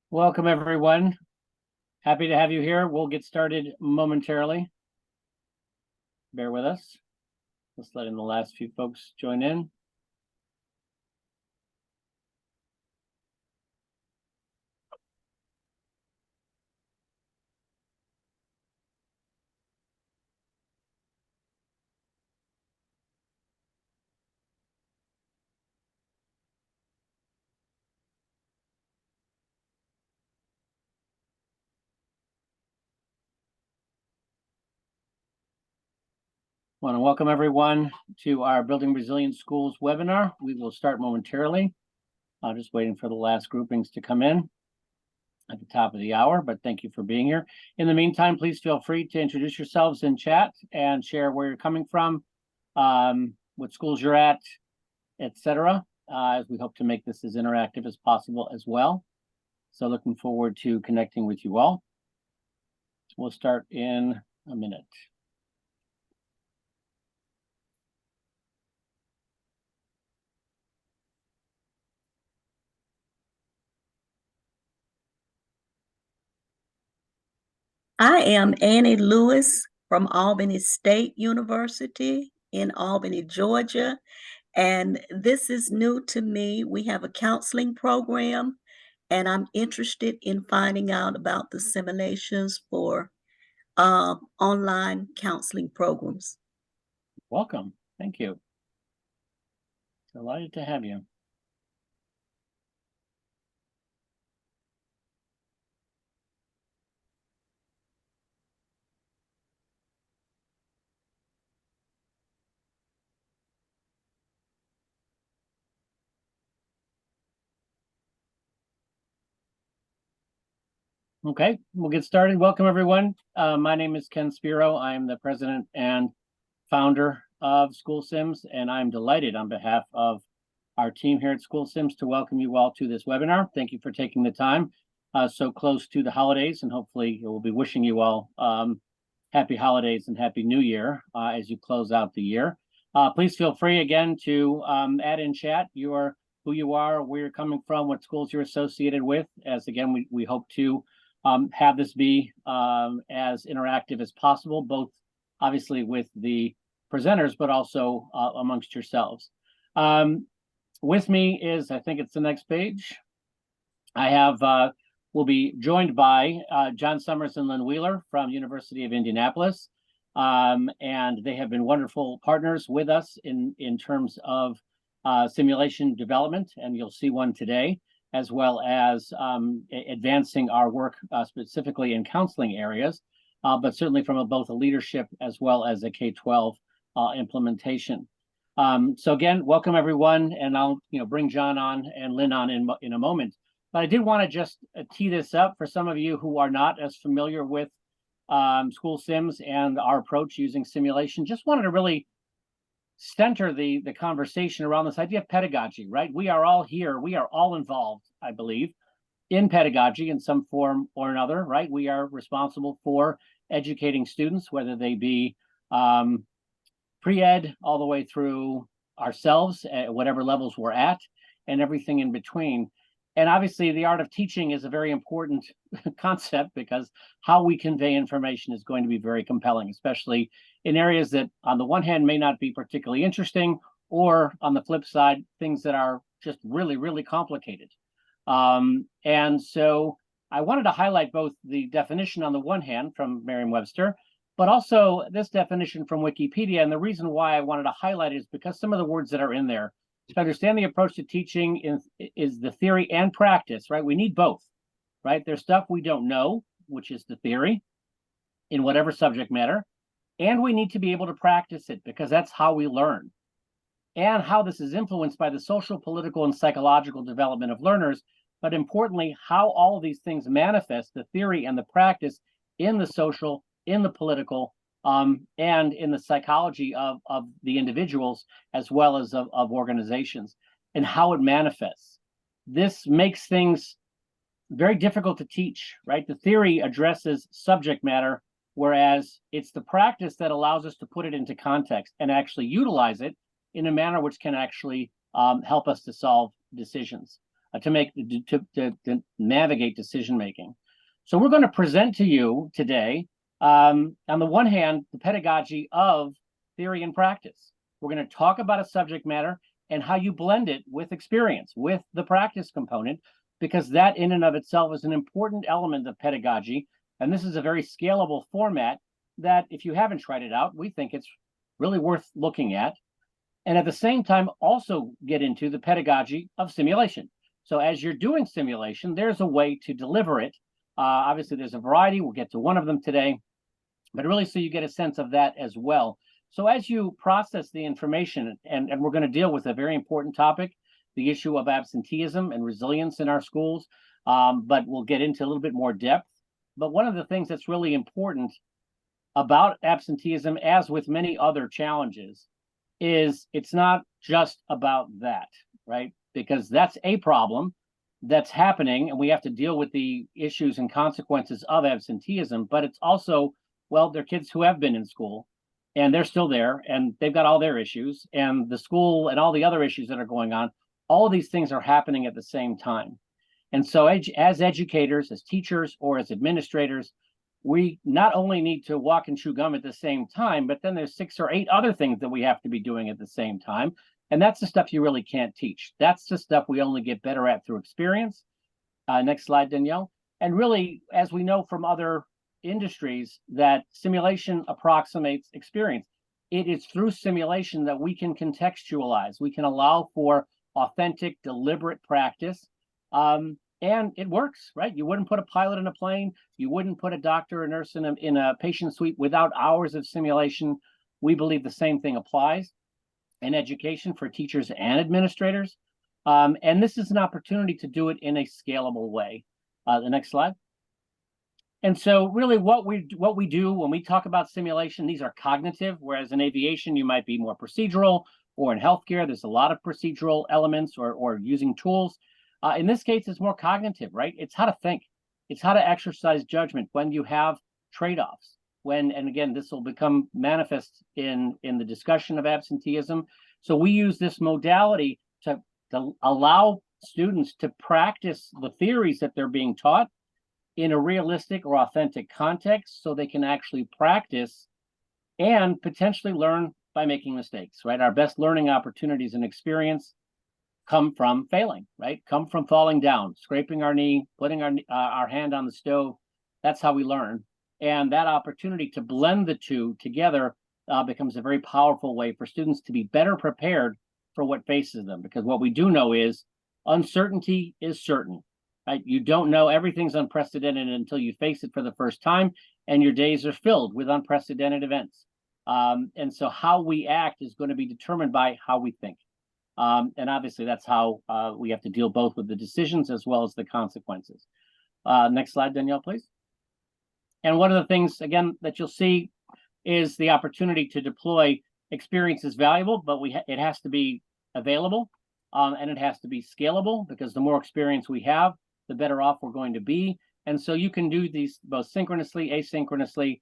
Welcome, everyone. Happy to have you here. We'll get started momentarily. Bear with us. Let's let in the last few folks join in. I want to welcome everyone to our Building Resilient Schools webinar. We will start momentarily. I'm just waiting for the last groupings to come in at the top of the hour, but thank you for being here. In the meantime, please feel free to introduce yourselves in chat and share where you're coming from, what schools you're at, etc. As we hope to make this as interactive as possible as well. So looking forward to connecting with you all. We'll start in a minute. I am Annie Lewis from Albany State University in Albany, Georgia, and this is new to me. We have a counseling program, and I'm interested in finding out about the simulations for online counseling programs. Welcome. Thank you. Delighted to have you. Okay, we'll get started. Welcome, everyone. My name is Ken Spiro. I'm the president and founder of School Sims, and I'm delighted on behalf of our team here at School Sims to welcome you all to this webinar. Thank you for taking the time so close to the holidays, and hopefully we'll be wishing you all happy holidays and happy new year as you close out the year. Please feel free again to add in chat who you are, where you're coming from, what schools you're associated with, as again we hope to have this be as interactive as possible, both obviously with the presenters, but also amongst yourselves. With me is, I think it's the next page. I have, we'll be joined by John Summers and Lynn Wheeler from University of Indianapolis. And they have been wonderful partners with us in terms of simulation development, and you'll see one today, as well as advancing our work specifically in counseling areas, but certainly from both a leadership as well as a K-12 implementation. So again, welcome everyone, and I'll bring John on and Lynn on in a moment. But I did want to just tee this up for some of you who are not as familiar with School Sims and our approach using simulation. Just wanted to really center the conversation around this idea of pedagogy, right? We are all here. We are all involved, I believe, in pedagogy in some form or another, right? We are responsible for educating students, whether they be pre-ed all the way through ourselves at whatever levels we're at, and everything in between. And obviously the art of teaching is a very important concept, because how we convey information is going to be very compelling, especially in areas that on the one hand may not be particularly interesting, or on the flip side, things that are just really, really complicated. And so I wanted to highlight both the definition on the one hand from Merriam-Webster, but also this definition from Wikipedia. And the reason why I wanted to highlight it is because some of the words that are in there, to understand the approach to teaching is the theory and practice, right? We need both, right? There's stuff we don't know, which is the theory in whatever subject matter, and we need to be able to practice it, because that's how we learn, and how this is influenced by the social, political, and psychological development of learners, but importantly, how all of these things manifest, the theory and the practice, in the social, in the political, and in the psychology of the individuals, as well as of organizations, and how it manifests. This makes things very difficult to teach, right? The theory addresses subject matter, whereas it's the practice that allows us to put it into context and actually utilize it in a manner which can actually help us to solve decisions. to navigate decision making. So we're going to present to you today, on the one hand, the pedagogy of theory and practice. We're going to talk about a subject matter and how you blend it with experience, with the practice component, because that in and of itself is an important element of pedagogy. And this is a very scalable format that, if you haven't tried it out, we think it's really worth looking at. And at the same time, also get into the pedagogy of simulation. So as you're doing simulation, there's a way to deliver it. Obviously, there's a variety. We'll get to one of them today, but really so you get a sense of that as well. So as you process the information, and we're going to deal with a very important topic, the issue of absenteeism and resilience in our schools, but we'll get into a little bit more depth. But one of the things that's really important about absenteeism, as with many other challenges, is it's not just about that, right? Because that's a problem that's happening, and we have to deal with the issues and consequences of absenteeism, but it's also, well, they're kids who have been in school, and they're still there, and they've got all their issues, and the school and all the other issues that are going on, all of these things are happening at the same time. And so as educators, as teachers, or as administrators, we not only need to walk and chew gum at the same time, but then there's 6 or 8 other things that we have to be doing at the same time. And that's the stuff you really can't teach. That's the stuff we only get better at through experience. Next slide, Danielle. And really, as we know from other industries, that simulation approximates experience. It is through simulation that we can contextualize. We can allow for authentic, deliberate practice. And it works, right? You wouldn't put a pilot in a plane. You wouldn't put a doctor or nurse in a patient suite without hours of simulation. We believe the same thing applies in education for teachers and administrators. And this is an opportunity to do it in a scalable way. The next slide. And so really what we do when we talk about simulation, these are cognitive, whereas in aviation, you might be more procedural, or in healthcare, there's a lot of procedural elements or using tools. In this case, it's more cognitive, right? It's how to think. It's how to exercise judgment when you have trade-offs. And again, this will become manifest in the discussion of absenteeism. So we use this modality to allow students to practice the theories that they're being taught in a realistic or authentic context, so they can actually practice and potentially learn by making mistakes, right? Our best learning opportunities and experience come from failing, right? Come from falling down, scraping our knee, putting our hand on the stove. That's how we learn. And that opportunity to blend the two together becomes a very powerful way for students to be better prepared for what faces them. Because what we do know is uncertainty is certain, right? You don't know, everything's unprecedented until you face it for the first time, and your days are filled with unprecedented events. And so how we act is going to be determined by how we think. And obviously, that's how we have to deal both with the decisions as well as the consequences. Next slide, Danielle, please. And one of the things, again, that you'll see is the opportunity to deploy experience is valuable, but it has to be available, and it has to be scalable, because the more experience we have, the better off we're going to be. And so you can do these both synchronously, asynchronously,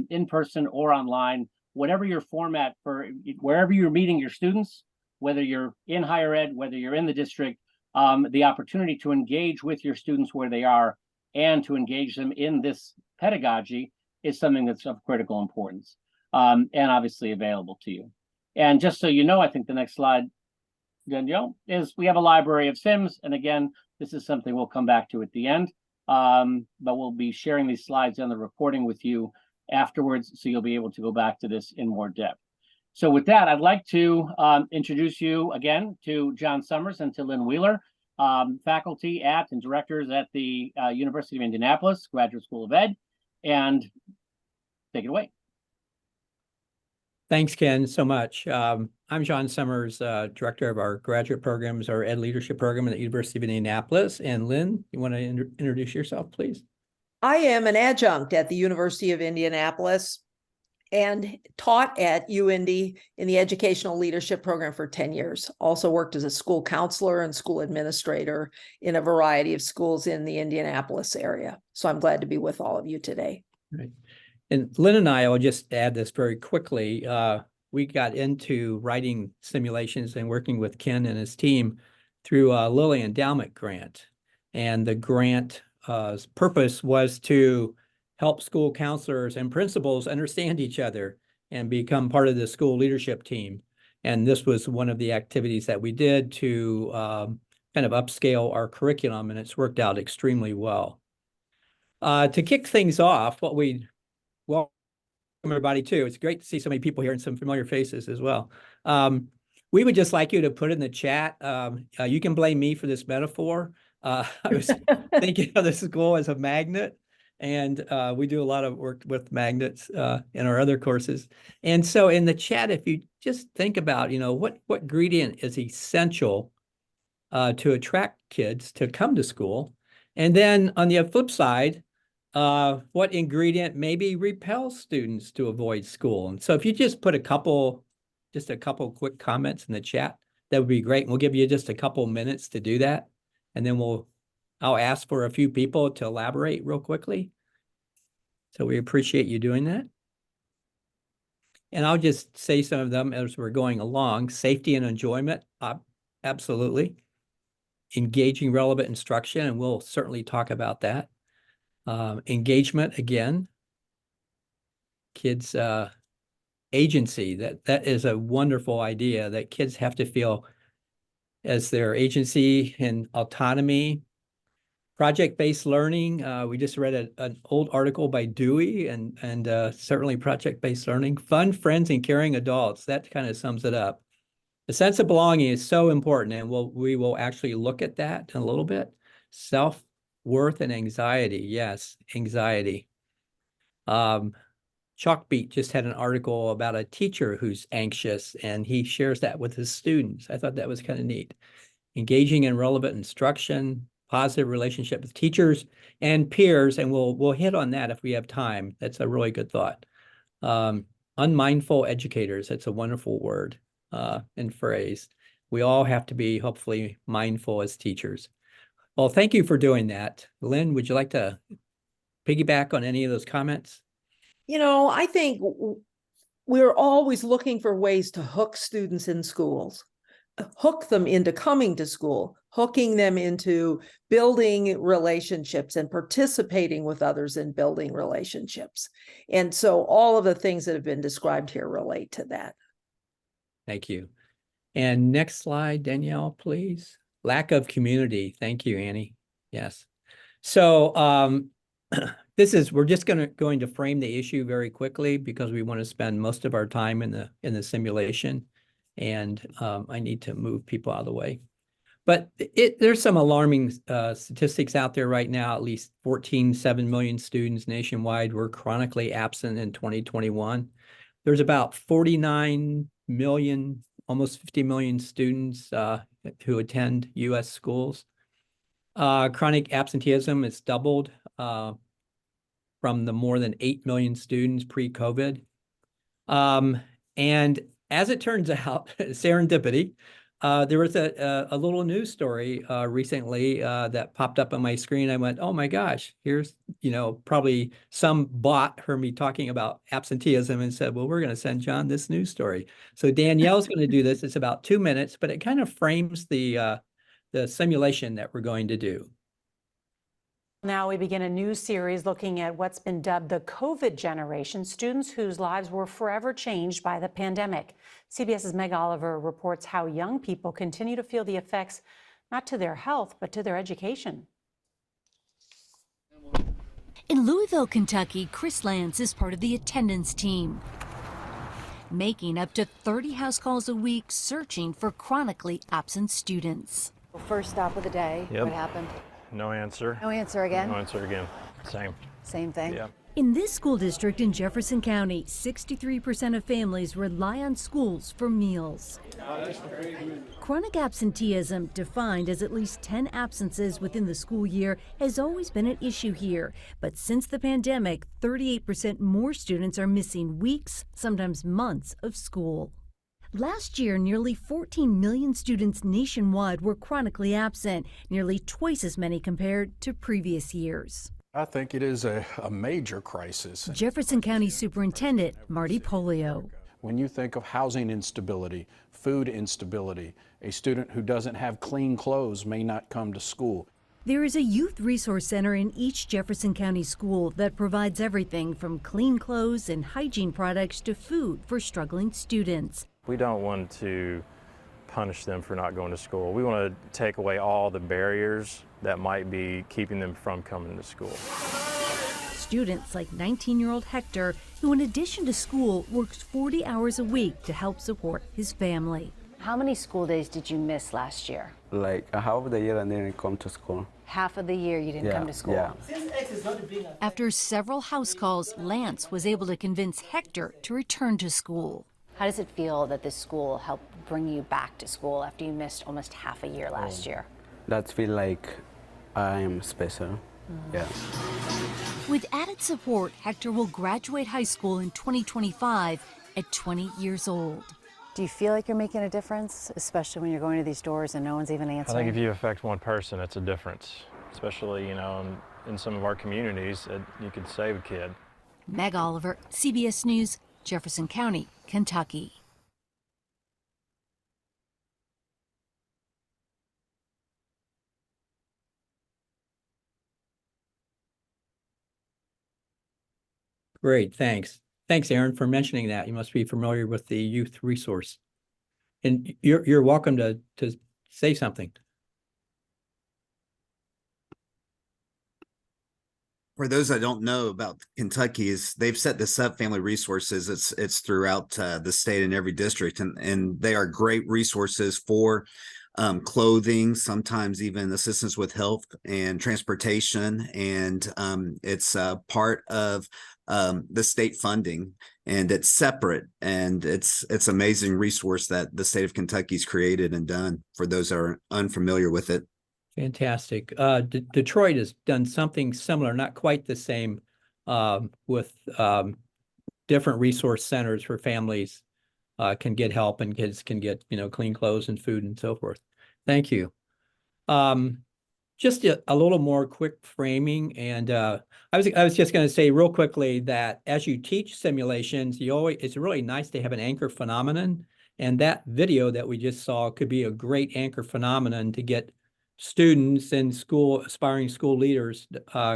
in person or online, whatever your format for wherever you're meeting your students, whether you're in higher ed, whether you're in the district, the opportunity to engage with your students where they are and to engage them in this pedagogy is something that's of critical importance, and obviously available to you. And just so you know, I think the next slide, Danielle, is we have a library of sims. And again, this is something we'll come back to at the end, but we'll be sharing these slides on the recording with you afterwards, so you'll be able to go back to this in more depth. So with that, I'd like to introduce you again to John Summers and to Lynn Wheeler, faculty at and directors at the University of Indianapolis Graduate School of Ed, and take it away. Thanks, Ken, so much. I'm John Summers, director of our graduate programs, our Ed Leadership Program at the University of Indianapolis. And Lynn, you want to introduce yourself, please? I am an adjunct at the University of Indianapolis and taught at UIndy in the Educational Leadership Program for 10 years. Also worked as a school counselor and school administrator in a variety of schools in the Indianapolis area. So I'm glad to be with all of you today. Right. And Lynn and I will just add this very quickly. We got into writing simulations and working with Ken and his team through a Lilly Endowment grant. And the grant purpose was to help school counselors and principals understand each other and become part of the school leadership team. And this was one of the activities that we did to kind of upscale our curriculum, and it's worked out extremely well. To kick things off, welcome everybody too. It's great to see so many people here and some familiar faces as well. We would just like you to put in the chat. You can blame me for this metaphor. I was thinking of the school as a magnet, and we do a lot of work with magnets in our other courses. And so in the chat, if you just think about, what ingredient is essential to attract kids to come to school, and then on the flip side, what ingredient maybe repels students to avoid school. And so if you just put a couple quick comments in the chat, that would be great. And we'll give you just a couple minutes to do that. And then I'll ask for a few people to elaborate real quickly. So we appreciate you doing that. And I'll just say some of them as we're going along. Safety and enjoyment, absolutely. Engaging relevant instruction, and we'll certainly talk about that. Engagement, again. Kids' agency, that is a wonderful idea, that kids have to feel as their agency and autonomy. Project-based learning, we just read an old article by Dewey, and certainly project-based learning. Fun, friends, and caring adults, that kind of sums it up. The sense of belonging is so important, and we will actually look at that in a little bit. Self-worth and anxiety, yes, anxiety. Chalkbeat just had an article about a teacher who's anxious, and he shares that with his students. I thought that was kind of neat. Engaging in relevant instruction, positive relationship with teachers and peers, and we'll hit on that if we have time. That's a really good thought. Unmindful educators, that's a wonderful word and phrase. We all have to be hopefully mindful as teachers. Well, thank you for doing that. Lynn, would you like to piggyback on any of those comments? I think we're always looking for ways to hook students in schools, hook them into coming to school, hooking them into building relationships and participating with others in building relationships. And so all of the things that have been described here relate to that. Thank you. And next slide, Danielle, please. Lack of community. Thank you, Annie. Yes. So we're just going to frame the issue very quickly because we want to spend most of our time in the simulation, and I need to move people out of the way. But there's some alarming statistics out there right now. At least 14.7 million students nationwide were chronically absent in 2021. There's about 49 million, almost 50 million students who attend U.S. schools. Chronic absenteeism is doubled from the more than 8 million students pre-COVID. And as it turns out, serendipity, there was a little news story recently that popped up on my screen. I went, oh my gosh, here's, probably some bot heard me talking about absenteeism and said, well, we're going to send John this news story. So Danielle's going to do this. It's about 2 minutes, but it kind of frames the simulation that we're going to do. Now we begin a new series looking at what's been dubbed the COVID generation, students whose lives were forever changed by the pandemic. CBS's Meg Oliver reports how young people continue to feel the effects, not to their health, but to their education. In Louisville, Kentucky, Chris Lance is part of the attendance team, making up to 30 house calls a week searching for chronically absent students. First stop of the day. Yep. What happened? No answer. No answer again? No answer again. Same thing? Yeah. In this school district in Jefferson County, 63% of families rely on schools for meals. Chronic absenteeism, defined as at least 10 absences within the school year, has always been an issue here. But since the pandemic, 38% more students are missing weeks, sometimes months of school. Last year, nearly 14 million students nationwide were chronically absent, nearly twice as many compared to previous years. I think it is a major crisis. Jefferson County Superintendent Marty Polio. When you think of housing instability, food instability, a student who doesn't have clean clothes may not come to school. There is a youth resource center in each Jefferson County school that provides everything from clean clothes and hygiene products to food for struggling students. We don't want to punish them for not going to school. We want to take away all the barriers that might be keeping them from coming to school. Students like 19-year-old Hector, who in addition to school works 40 hours a week to help support his family. How many school days did you miss last year? Like a half of the year and then I come to school. Half of the year you didn't come to school. Yeah. After several house calls, Lance was able to convince Hector to return to school. How does it feel that this school helped bring you back to school after you missed almost half a year last year? That feel like I am special. Yeah. With added support, Hector will graduate high school in 2025 at 20 years old. Do you feel like you're making a difference, especially when you're going to these doors and no one's even answering? I think if you affect one person, it's a difference, especially, you know, in some of our communities, you could save a kid. Meg Oliver, CBS News, Jefferson County, Kentucky. Great, thanks. Thanks, Aaron, for mentioning that. You must be familiar with the youth resource. And you're welcome to say something. For those that don't know about Kentucky, is they've set this up, Family Resources. It's throughout the state in every district, and they are great resources for clothing, sometimes even assistance with health and transportation, and it's part of the state funding, and it's separate, and it's amazing resource that the state of Kentucky's created and done for those that are unfamiliar with it. Fantastic. Detroit has done something similar, not quite the same, with different resource centers for families can get help, and kids can get, you know, clean clothes and food and so forth. Thank you. Just a little more quick framing, and I was just going to say real quickly that as you teach simulations, it's really nice to have an anchor phenomenon, and that video that we just saw could be a great anchor phenomenon to get students and aspiring school leaders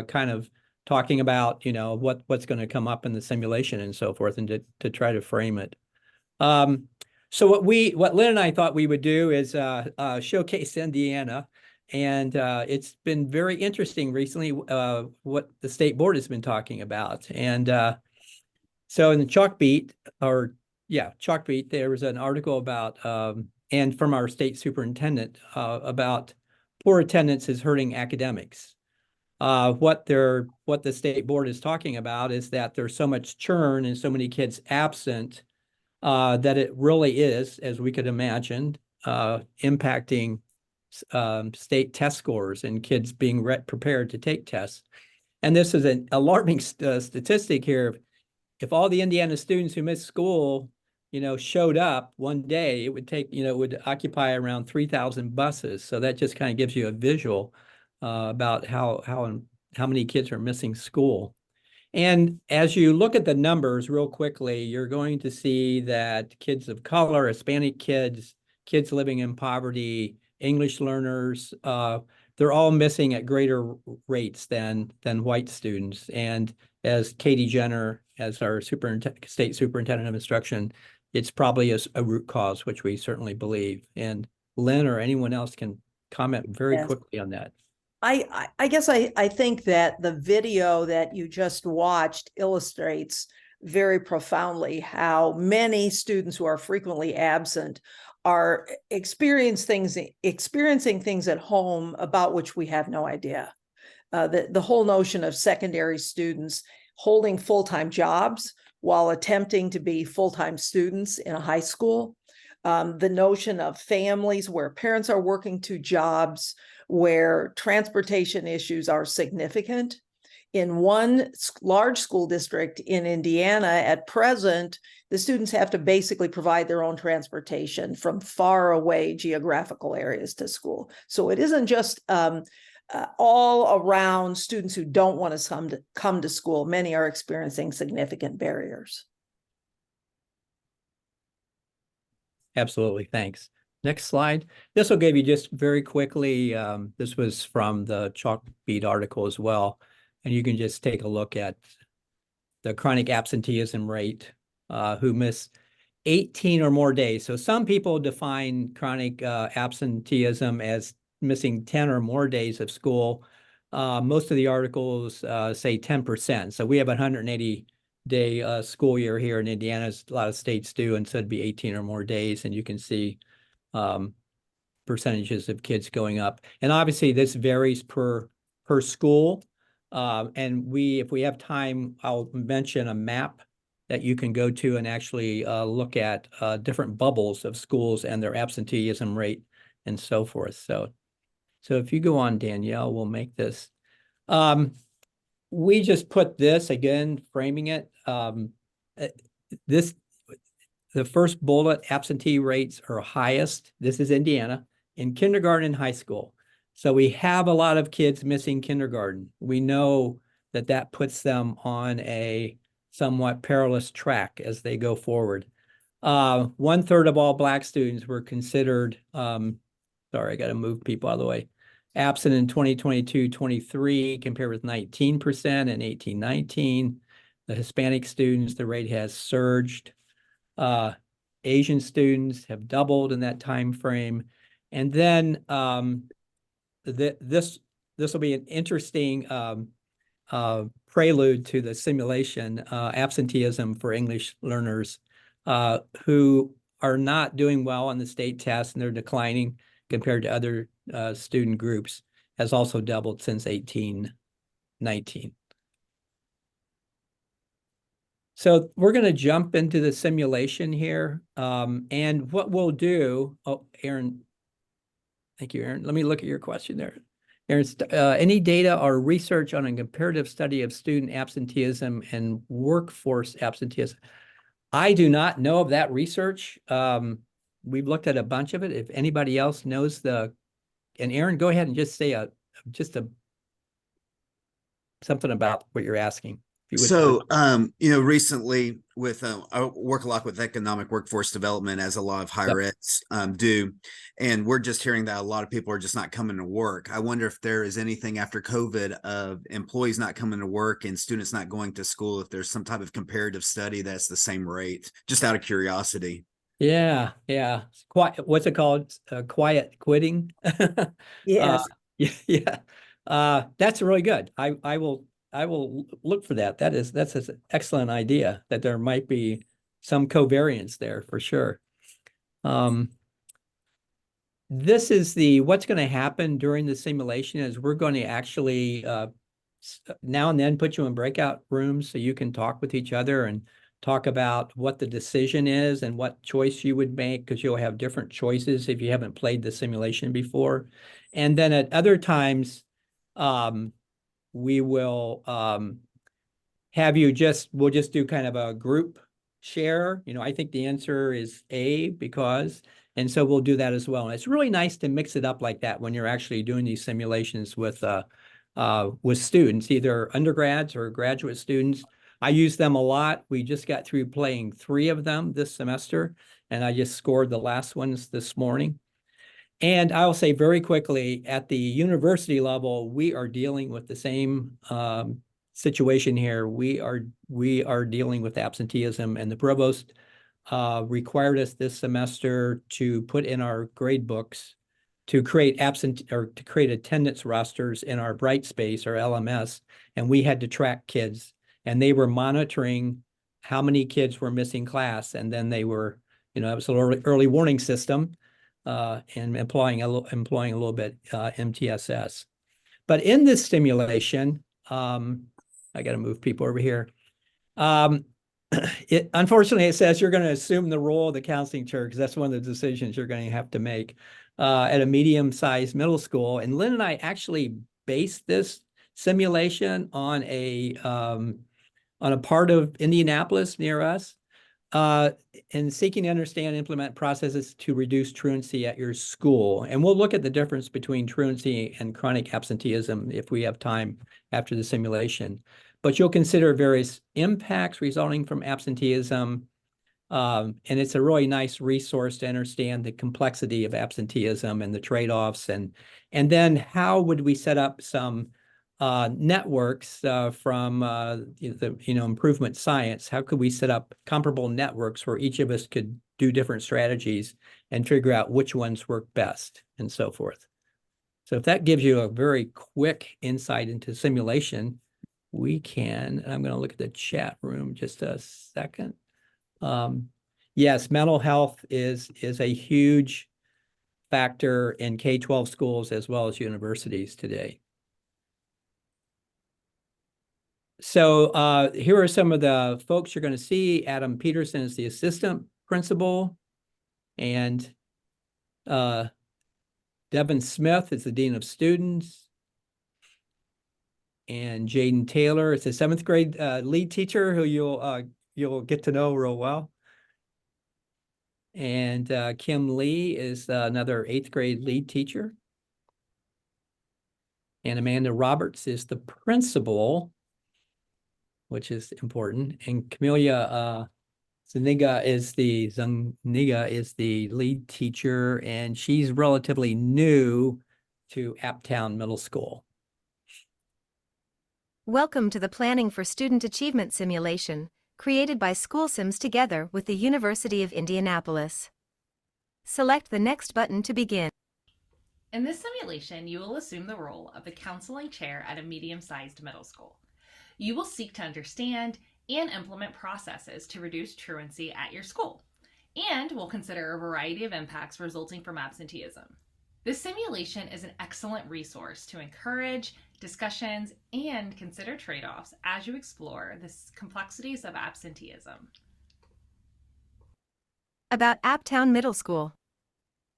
kind of talking about, you know, what's going to come up in the simulation and so forth, and to try to frame it. So what Lynn and I thought we would do is showcase Indiana, and it's been very interesting recently what the state board has been talking about. And so in the Chalkbeat, there was an article about and from our state superintendent about poor attendance is hurting academics. What the state board is talking about is that there's so much churn and so many kids absent that it really is, as we could imagine, impacting state test scores and kids being prepared to take tests. And this is an alarming statistic here. If all the Indiana students who missed school, you know, showed up one day, it would take, you know, it would occupy around 3,000 buses. So that just kind of gives you a visual about how many kids are missing school. And as you look at the numbers real quickly, you're going to see that kids of color, Hispanic kids, kids living in poverty, English learners, they're all missing at greater rates than white students. And as Katie Jenner, as our state superintendent of instruction, it's probably a root cause, which we certainly believe. And Lynn or anyone else can comment very quickly on that. I guess I think that the video that you just watched illustrates very profoundly how many students who are frequently absent are experiencing things at home about which we have no idea. The whole notion of secondary students holding full-time jobs while attempting to be full-time students in a high school, the notion of families where parents are working two jobs, where transportation issues are significant. In one large school district in Indiana at present, the students have to basically provide their own transportation from far away geographical areas to school. So it isn't just all around students who don't want to come to school. Many are experiencing significant barriers. Absolutely. Thanks. Next slide. This will give you just very quickly, this was from the Chalkbeat article as well. And you can just take a look at the chronic absenteeism rate, who miss 18 or more days. So some people define chronic absenteeism as missing 10 or more days of school. Most of the articles say 10%. So we have a 180-day school year here in Indiana, as a lot of states do, and so it'd be 18 or more days. And you can see percentages of kids going up. And obviously this varies per school. And if we have time, I'll mention a map that you can go to and actually look at different bubbles of schools and their absenteeism rate and so forth. So if you go on, Danielle, we'll make this. We just put this, again, framing it. The first bullet, absentee rates are highest. This is Indiana, in kindergarten and high school. So we have a lot of kids missing kindergarten. We know that that puts them on a somewhat perilous track as they go forward. 1/3 of all Black students were considered, sorry, I got to move people out of the way, absent in 2022-23 compared with 19% in 18-19. The Hispanic students, the rate has surged. Asian students have doubled in that time frame. And then this will be an interesting prelude to the simulation, absenteeism for English learners who are not doing well on the state test, and they're declining compared to other student groups, has also doubled since 18-19. So we're going to jump into the simulation here. And what we'll do, oh, Aaron, thank you, Aaron. Let me look at your question there. Aaron, any data or research on a comparative study of student absenteeism and workforce absenteeism? I do not know of that research. We've looked at a bunch of it. If anybody else knows and Aaron, go ahead and just say something about what you're asking. So, recently with, I work a lot with economic workforce development, as a lot of higher eds do. And we're just hearing that a lot of people are just not coming to work. I wonder if there is anything after COVID of employees not coming to work and students not going to school, if there's some type of comparative study that's the same rate, just out of curiosity. Yeah. What's it called? Quiet quitting. Yes. Yeah. That's really good. I will look for that. That's an excellent idea, that there might be some covariance there for sure. This is what's going to happen during the simulation is we're going to actually now and then put you in breakout rooms so you can talk with each other and talk about what the decision is and what choice you would make, because you'll have different choices if you haven't played the simulation before. And then at other times, we will we'll just do kind of a group share. I think the answer is A, and so we'll do that as well. And it's really nice to mix it up like that when you're actually doing these simulations with students, either undergrads or graduate students. I use them a lot. We just got through playing 3 of them this semester, and I just scored the last ones this morning. And I will say very quickly, at the university level, we are dealing with the same situation here. We are dealing with absenteeism, and the provost required us this semester to put in our grade books to create attendance rosters in our Brightspace, our LMS, and we had to track kids, and they were monitoring how many kids were missing class, and then they were, it was an early warning system. And employing a little bit MTSS. But in this simulation, I got to move people over here. Unfortunately, it says you're going to assume the role of the counseling chair, because that's one of the decisions you're going to have to make at a medium-sized middle school. And Lynn and I actually based this simulation on a part of Indianapolis near us. And seeking to understand and implement processes to reduce truancy at your school. And we'll look at the difference between truancy and chronic absenteeism if we have time after the simulation. But you'll consider various impacts resulting from absenteeism, And it's a really nice resource to understand the complexity of absenteeism and the trade-offs. And then how would we set up some networks from the improvement science? How could we set up comparable networks where each of us could do different strategies and figure out which ones work best and so forth? So if that gives you a very quick insight into simulation, we can, I'm going to look at the chat room just a second. Yes, mental health is a huge factor in K-12 schools as well as universities today. So here are some of the folks you're going to see. Adam Peterson is the assistant principal, and Devin Smith is the dean of students, and Jaden Taylor is the 7th grade lead teacher who you'll get to know real well. And Kim Lee is another 8th grade lead teacher. And Amanda Roberts is the principal, which is important. And Camelia Zuniga is the lead teacher, and she's relatively new to Uptown Middle School. Welcome to the Planning for Student Achievement simulation, created by School Sims together with the University of Indianapolis. Select the next button to begin. In this simulation, you will assume the role of the counseling chair at a medium-sized middle school. You will seek to understand and implement processes to reduce truancy at your school, and will consider a variety of impacts resulting from absenteeism. This simulation is an excellent resource to encourage discussions and consider trade-offs as you explore the complexities of absenteeism. About Uptown Middle School.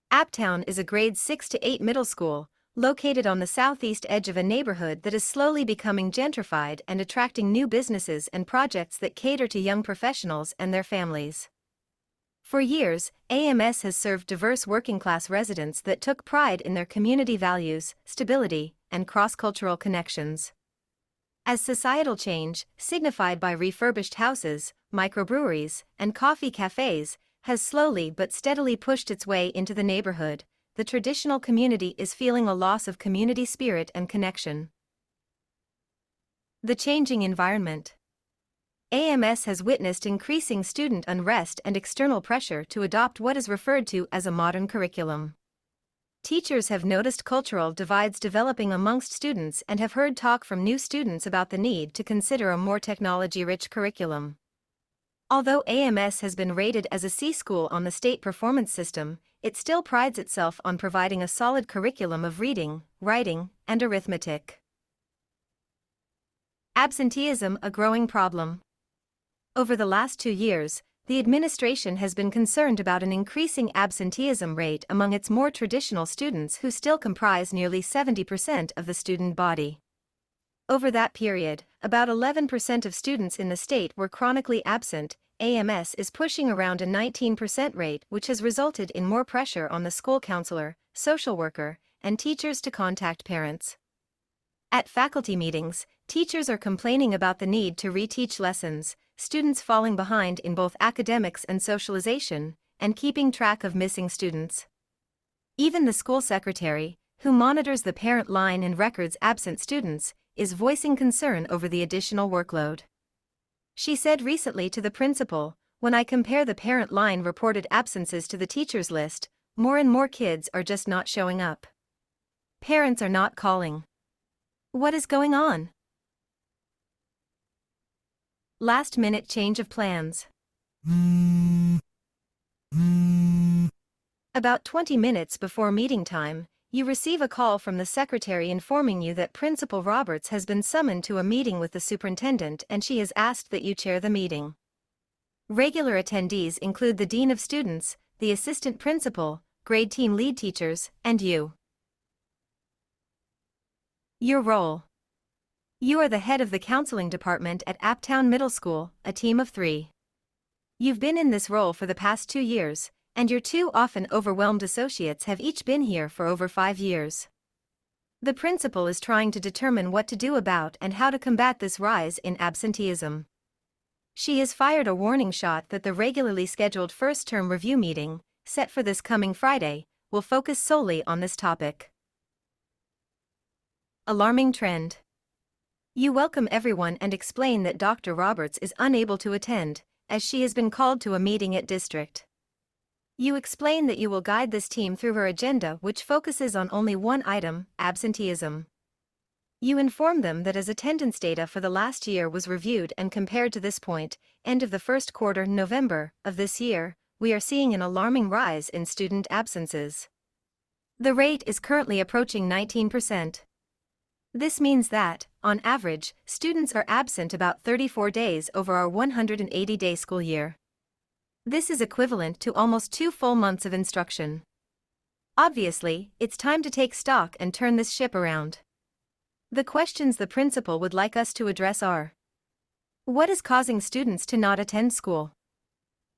Uptown is a grade 6 to 8 middle school located on the southeast edge of a neighborhood that is slowly becoming gentrified and attracting new businesses and projects that cater to young professionals and their families. For years, AMS has served diverse working-class residents that took pride in their community values, stability, and cross-cultural connections. As societal change, signified by refurbished houses, microbreweries, and coffee cafes, has slowly but steadily pushed its way into the neighborhood, the traditional community is feeling a loss of community spirit and connection. The changing environment. AMS has witnessed increasing student unrest and external pressure to adopt what is referred to as a modern curriculum. Teachers have noticed cultural divides developing amongst students and have heard talk from new students about the need to consider a more technology-rich curriculum. Although AMS has been rated as a C school on the state performance system, it still prides itself on providing a solid curriculum of reading, writing, and arithmetic. Absenteeism, a growing problem. Over the last 2 years, the administration has been concerned about an increasing absenteeism rate among its more traditional students who still comprise nearly 70% of the student body. Over that period, about 11% of students in the state were chronically absent. AMS is pushing around a 19% rate, which has resulted in more pressure on the school counselor, social worker, and teachers to contact parents. At faculty meetings, teachers are complaining about the need to reteach lessons, students falling behind in both academics and socialization, and keeping track of missing students. Even the school secretary, who monitors the parent line and records absent students, is voicing concern over the additional workload. She said recently to the principal, "When I compare the parent line reported absences to the teacher's list, more and more kids are just not showing up. Parents are not calling. What is going on?" Last-minute change of plans. About 20 minutes before meeting time, you receive a call from the secretary informing you that Principal Roberts has been summoned to a meeting with the superintendent and she has asked that you chair the meeting. Regular attendees include the dean of students, the assistant principal, grade team lead teachers, and you. Your role. You are the head of the counseling department at Uptown Middle School, a team of 3. You've been in this role for the past 2 years, and your 2 often overwhelmed associates have each been here for over 5 years. The principal is trying to determine what to do about and how to combat this rise in absenteeism. She has fired a warning shot that the regularly scheduled first-term review meeting, set for this coming Friday, will focus solely on this topic. Alarming trend. You welcome everyone and explain that Dr. Roberts is unable to attend, as she has been called to a meeting at district. You explain that you will guide this team through her agenda, which focuses on only one item, absenteeism. You inform them that as attendance data for the last year was reviewed and compared to this point, end of the first quarter, November, of this year, we are seeing an alarming rise in student absences. The rate is currently approaching 19%. This means that, on average, students are absent about 34 days over our 180-day school year. This is equivalent to almost 2 full months of instruction. Obviously, it's time to take stock and turn this ship around. The questions the principal would like us to address are: what is causing students to not attend school?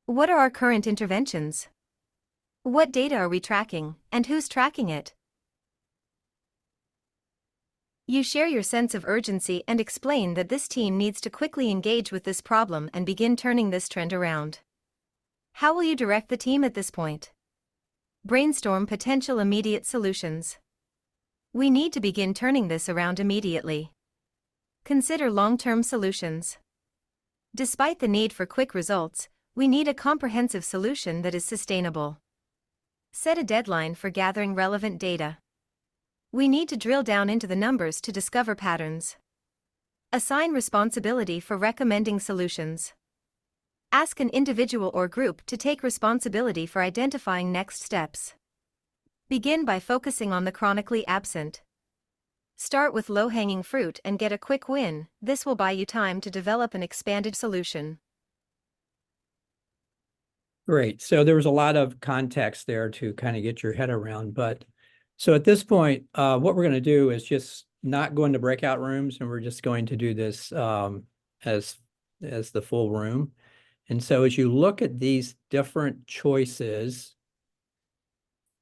What are our current interventions? What data are we tracking, and who's tracking it? You share your sense of urgency and explain that this team needs to quickly engage with this problem and begin turning this trend around. How will you direct the team at this point? Brainstorm potential immediate solutions. We need to begin turning this around immediately. Consider long-term solutions. Despite the need for quick results, we need a comprehensive solution that is sustainable. Set a deadline for gathering relevant data. We need to drill down into the numbers to discover patterns. Assign responsibility for recommending solutions. Ask an individual or group to take responsibility for identifying next steps. Begin by focusing on the chronically absent. Start with low-hanging fruit and get a quick win. This will buy you time to develop an expanded solution. Great. So there was a lot of context there to kind of get your head around. But so at this point, what we're going to do is just not go into breakout rooms, and we're just going to do this as the full room. And so as you look at these different choices,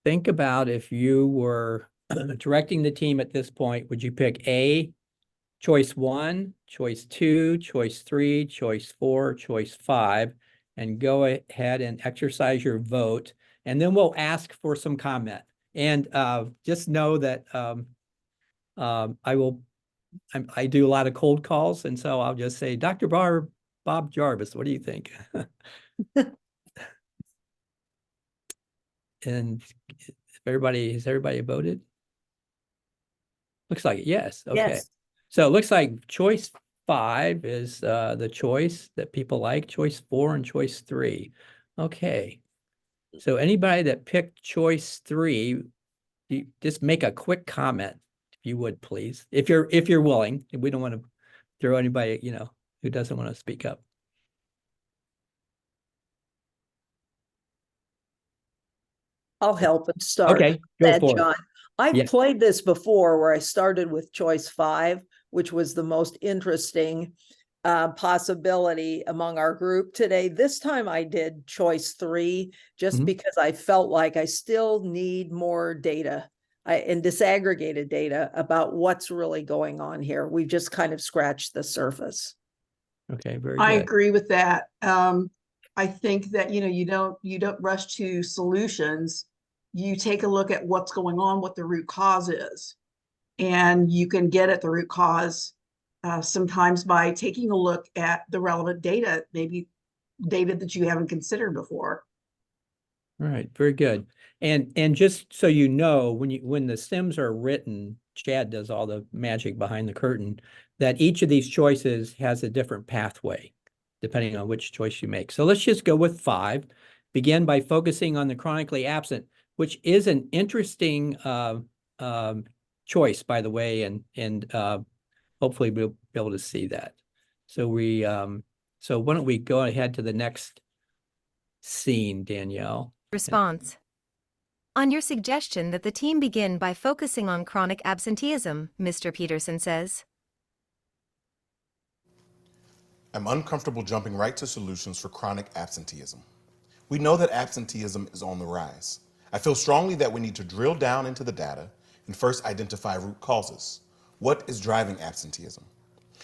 think about if you were directing the team at this point, would you pick A, choice 1, choice 2, choice 3, choice 4, choice 5, and go ahead and exercise your vote. And then we'll ask for some comment. And just know that I do a lot of cold calls, and so I'll just say, Dr. Bob Jarvis, what do you think? And has everybody voted? Looks like it, yes. Okay. Yes. So it looks like choice 5 is the choice that people like, choice 4 and choice 3. Okay. So anybody that picked choice 3, just make a quick comment, if you would, please. If you're willing. We don't want to throw anybody, who doesn't want to speak up. I'll help and start. Okay, go for John. it. I've played this before where I started with choice 5, which was the most interesting possibility among our group today. This time I did choice 3 just because I felt like I still need more data and disaggregated data about what's really going on here. We've just kind of scratched the surface. Okay, very good. I agree with that. I think that, you don't rush to solutions. You take a look at what's going on, what the root cause is, and you can get at the root cause sometimes by taking a look at the relevant data, maybe data that you haven't considered before. All right, very good. And just so you know, when the sims are written, Chad does all the magic behind the curtain, that each of these choices has a different pathway, depending on which choice you make. So let's just go with 5. Begin by focusing on the chronically absent, which is an interesting choice, by the way, and hopefully we'll be able to see that. So so why don't we go ahead to the next scene, Danielle? Response. On your suggestion that the team begin by focusing on chronic absenteeism, Mr. Peterson says, I'm uncomfortable jumping right to solutions for chronic absenteeism. We know that absenteeism is on the rise. I feel strongly that we need to drill down into the data and first identify root causes. What is driving absenteeism?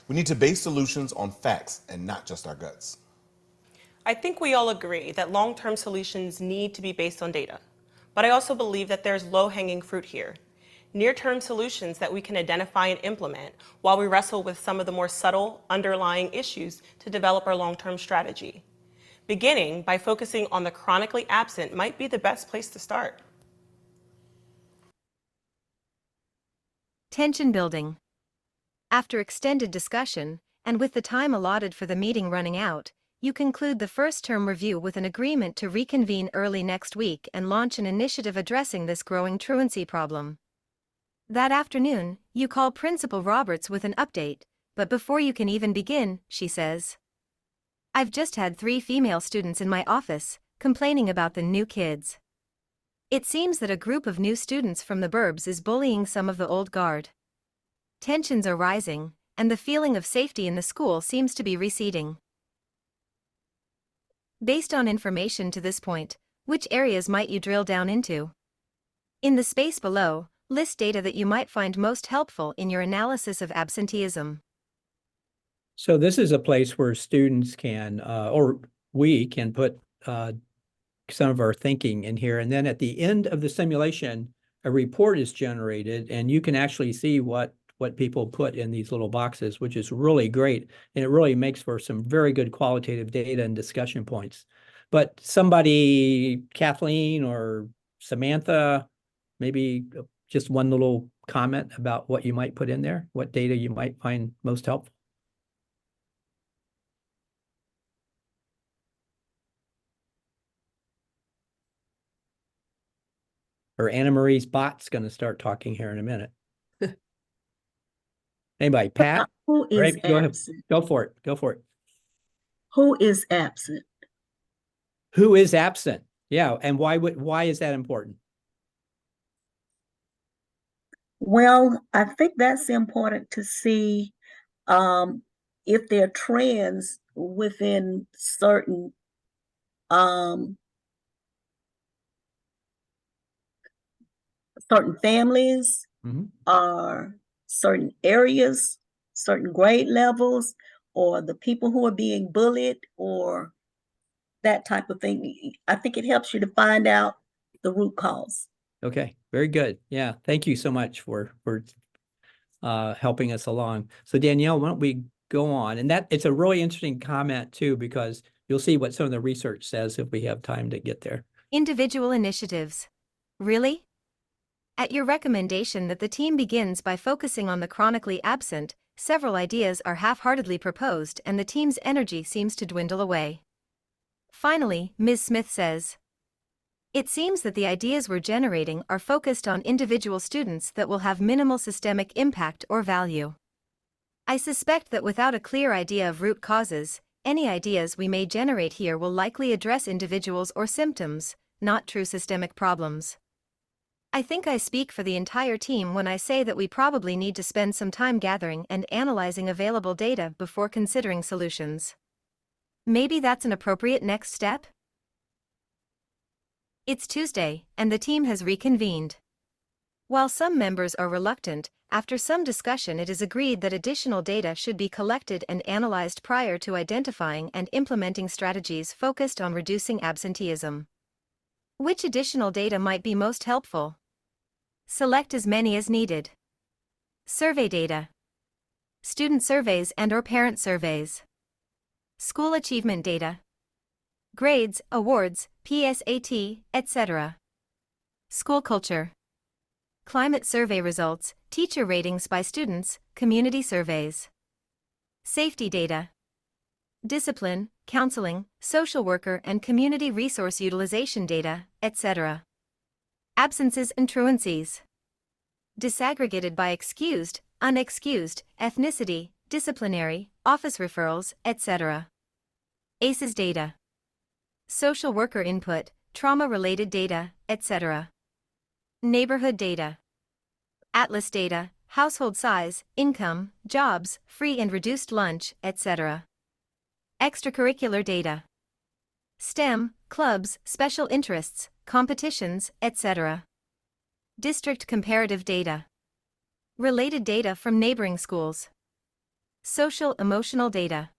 We need to base solutions on facts and not just our guts. I think we all agree that long-term solutions need to be based on data, but I also believe that there's low-hanging fruit here. Near-term solutions that we can identify and implement while we wrestle with some of the more subtle underlying issues to develop our long-term strategy. Beginning by focusing on the chronically absent might be the best place to start. Tension building. After extended discussion, and with the time allotted for the meeting running out, you conclude the first term review with an agreement to reconvene early next week and launch an initiative addressing this growing truancy problem. That afternoon, you call Principal Roberts with an update, but before you can even begin, she says, "I've just had 3 female students in my office, complaining about the new kids. It seems that a group of new students from the burbs is bullying some of the old guard. Tensions are rising, and the feeling of safety in the school seems to be receding." Based on information to this point, which areas might you drill down into? In the space below, list data that you might find most helpful in your analysis of absenteeism. So this is a place where students can, or we can put some of our thinking in here. And then at the end of the simulation, a report is generated and you can actually see what people put in these little boxes, which is really great. And it really makes for some very good qualitative data and discussion points. But somebody, Kathleen or Samantha, maybe just one little comment about what you might put in there, what data you might find most helpful. Or Anna Marie's bot's going to start talking here in a minute. Anybody, Pat? Who is Go ahead. absent? Go for it. Go for it. Who is absent? Who is absent? Yeah, and why is that important? Well, I think that's important to see if there are trends within certain families or certain areas, certain grade levels, or the people who are being bullied or that type of thing. I think it helps you to find out the root cause. Okay, very good. Yeah, thank you so much for helping us along. So Danielle, why don't we go on? And that it's a really interesting comment too, because you'll see what some of the research says if we have time to get there. Individual initiatives. Really? At your recommendation that the team begins by focusing on the chronically absent, several ideas are half-heartedly proposed and the team's energy seems to dwindle away. Finally, Ms. Smith says, "It seems that the ideas we're generating are focused on individual students that will have minimal systemic impact or value. I suspect that without a clear idea of root causes, any ideas we may generate here will likely address individuals or symptoms, not true systemic problems. I think I speak for the entire team when I say that we probably need to spend some time gathering and analyzing available data before considering solutions. Maybe that's an appropriate next step?" It's Tuesday, and the team has reconvened. While some members are reluctant, after some discussion it is agreed that additional data should be collected and analyzed prior to identifying and implementing strategies focused on reducing absenteeism. Which additional data might be most helpful? Select as many as needed. Survey data. Student surveys and/or parent surveys. School achievement data. Grades, awards, PSAT, etc. School culture. Climate survey results, teacher ratings by students, community surveys. Safety data. Discipline, counseling, social worker and community resource utilization data, etc. Absences and truancies. Disaggregated by excused, unexcused, ethnicity, disciplinary, office referrals, etc. ACEs data. Social worker input, trauma-related data, etc. Neighborhood data. Atlas data, household size, income, jobs, free and reduced lunch, etc. Extracurricular data. STEM, clubs, special interests, competitions, etc. District comparative data. Related data from neighboring schools. Social emotional data.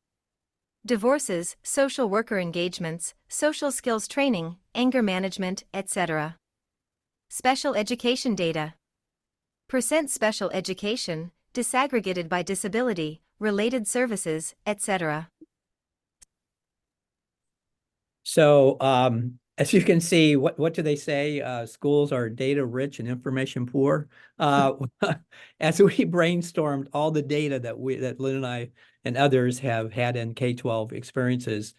divorces, social worker engagements, social skills training, anger management, etc. Special education data. Percent special education, disaggregated by disability, related services, etc. So, as you can see, what do they say? Schools are data rich and information poor. As we brainstormed all the data that Lynn and I and others have had in K-12 experiences,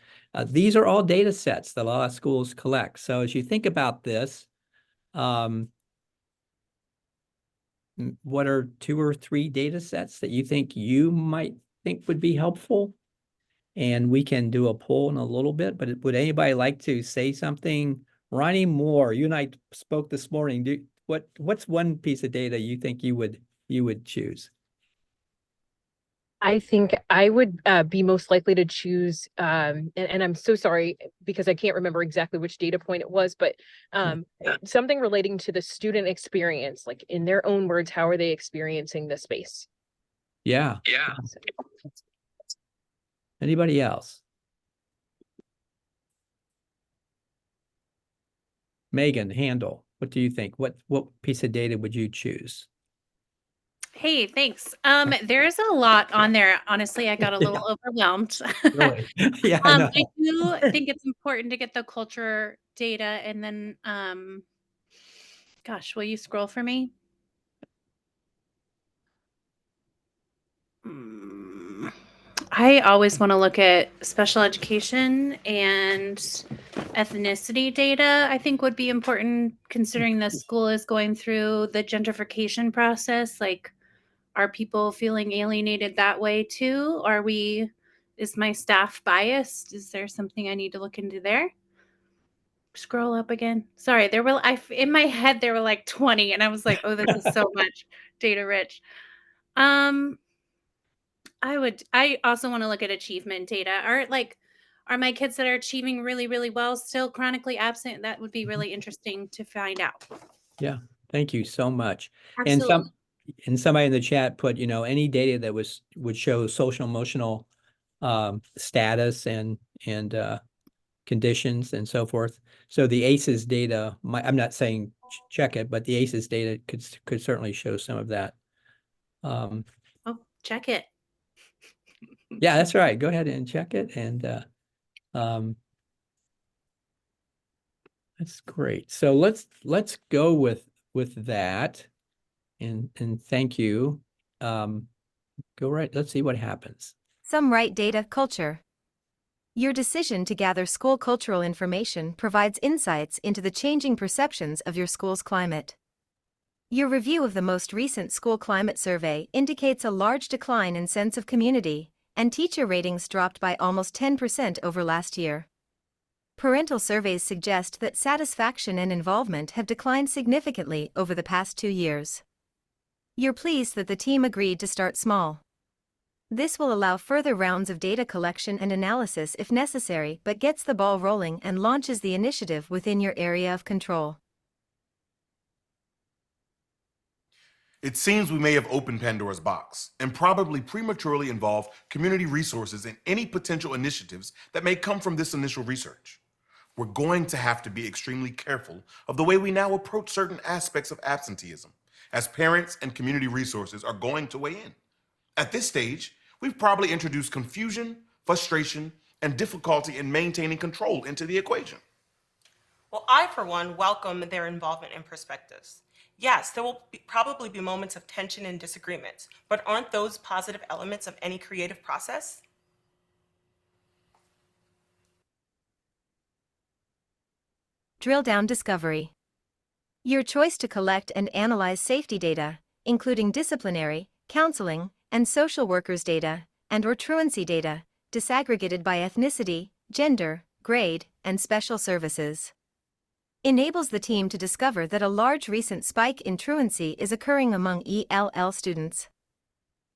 these are all data sets that a lot of schools collect. So as you think about this, what are 2 or 3 data sets that you think would be helpful? And we can do a poll in a little bit, but would anybody like to say something? Ronnie Moore, you and I spoke this morning. What's one piece of data you think you would choose? I think I would be most likely to choose, and I'm so sorry because I can't remember exactly which data point it was, but something relating to the student experience, like in their own words, how are they experiencing the space? Yeah. Anybody else? Megan Handel, what do you think? What piece of data would you choose? Hey, thanks. There's a lot on there. Honestly, I got a little overwhelmed. Really? Yeah, I know. I do think it's important to get the culture data and then, gosh, will you scroll for me? I always want to look at special education and ethnicity data, I think would be important considering the school is going through the gentrification process. Like, are people feeling alienated that way too? Is my staff biased? Is there something I need to look into there? Scroll up again. Sorry, in my head, there were like 20 and I was like, oh, this is so much data rich. I also want to look at achievement data. Are my kids that are achieving really, really well still chronically absent? That would be really interesting to find out. Yeah, thank you so much. Absolutely. And somebody in the chat put, any data that would show social emotional status and conditions and so forth. So the ACEs data, I'm not saying check it, but the ACEs data could certainly show some of that. Oh, check it. Yeah, that's right. Go ahead and check it. And that's great. So let's go with that. And thank you. Go right. Let's see what happens. Some right data culture. Your decision to gather school cultural information provides insights into the changing perceptions of your school's climate. Your review of the most recent school climate survey indicates a large decline in sense of community, and teacher ratings dropped by almost 10% over last year. Parental surveys suggest that satisfaction and involvement have declined significantly over the past 2 years. You're pleased that the team agreed to start small. This will allow further rounds of data collection and analysis if necessary, but gets the ball rolling and launches the initiative within your area of control. It seems we may have opened Pandora's box and probably prematurely involved community resources in any potential initiatives that may come from this initial research. We're going to have to be extremely careful of the way we now approach certain aspects of absenteeism, as parents and community resources are going to weigh in. At this stage, we've probably introduced confusion, frustration, and difficulty in maintaining control into the equation. Well, I, for one, welcome their involvement and perspectives. Yes, there will probably be moments of tension and disagreements, but aren't those positive elements of any creative process? Drill down discovery. Your choice to collect and analyze safety data, including disciplinary, counseling, and social workers data, and/or truancy data, disaggregated by ethnicity, gender, grade, and special services, enables the team to discover that a large recent spike in truancy is occurring among ELL students.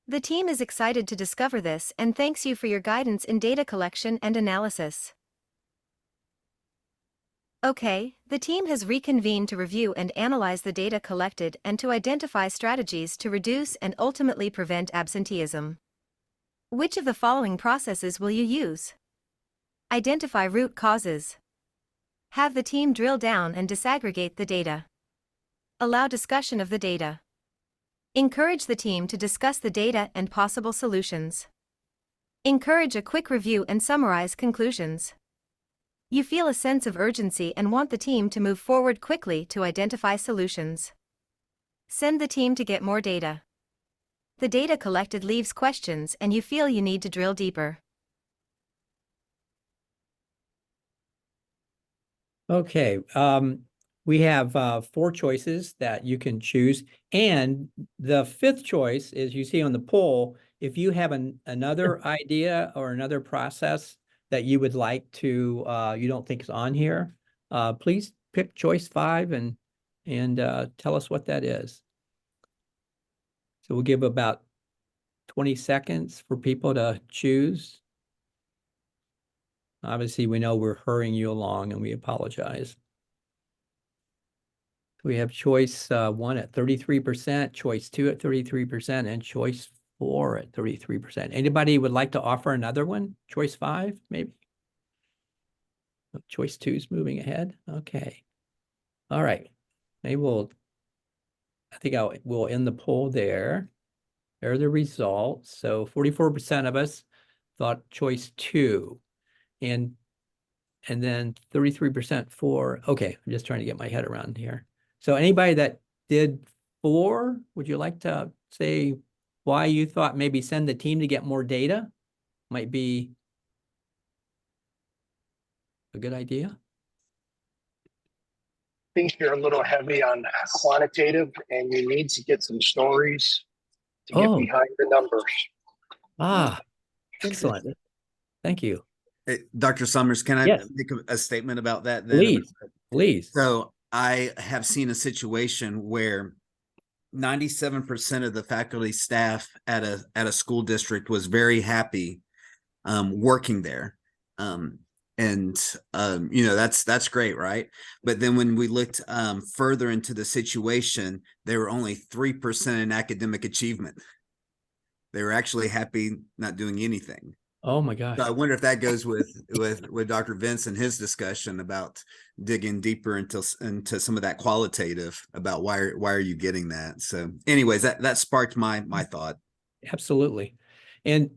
The team is excited to discover this and thanks you for your guidance in data collection and analysis. Okay, the team has reconvened to review and analyze the data collected and to identify strategies to reduce and ultimately prevent absenteeism. Which of the following processes will you use? Identify root causes. Have the team drill down and disaggregate the data. Allow discussion of the data. Encourage the team to discuss the data and possible solutions. Encourage a quick review and summarize conclusions. You feel a sense of urgency and want the team to move forward quickly to identify solutions. Send the team to get more data. The data collected leaves questions and you feel you need to drill deeper. Okay, we have 4 choices that you can choose. And the 5th choice is, you see on the poll, if you have another idea or another process that you would like to, you don't think is on here, please pick choice 5 and tell us what that is. So we'll give about 20 seconds for people to choose. Obviously, we know we're hurrying you along and we apologize. We have choice 1 at 33%, choice 2 at 33%, and choice 4 at 33%. Anybody would like to offer another one? Choice 5, maybe? Choice 2 is moving ahead. Okay. All right. Maybe we'll end the poll there. There are the results. So 44% of us thought choice 2. And then 33% for, okay, I'm just trying to get my head around here. So anybody that did 4, would you like to say why you thought maybe send the team to get more data might be a good idea? I think you're a little heavy on quantitative and you need to get some stories to get behind the numbers. Ah, excellent. Thank you. Dr. Summers, can I make a statement about that then? Please. So I have seen a situation where 97% of the faculty staff at a school district was very happy working there. You know, that's great, right? But then when we looked further into the situation, they were only 3% in academic achievement. They were actually happy not doing anything. Oh my gosh. So I wonder if that goes with Dr. Vince and his discussion about digging deeper into some of that qualitative about why are you getting that? So anyways, that sparked my thought. Absolutely. And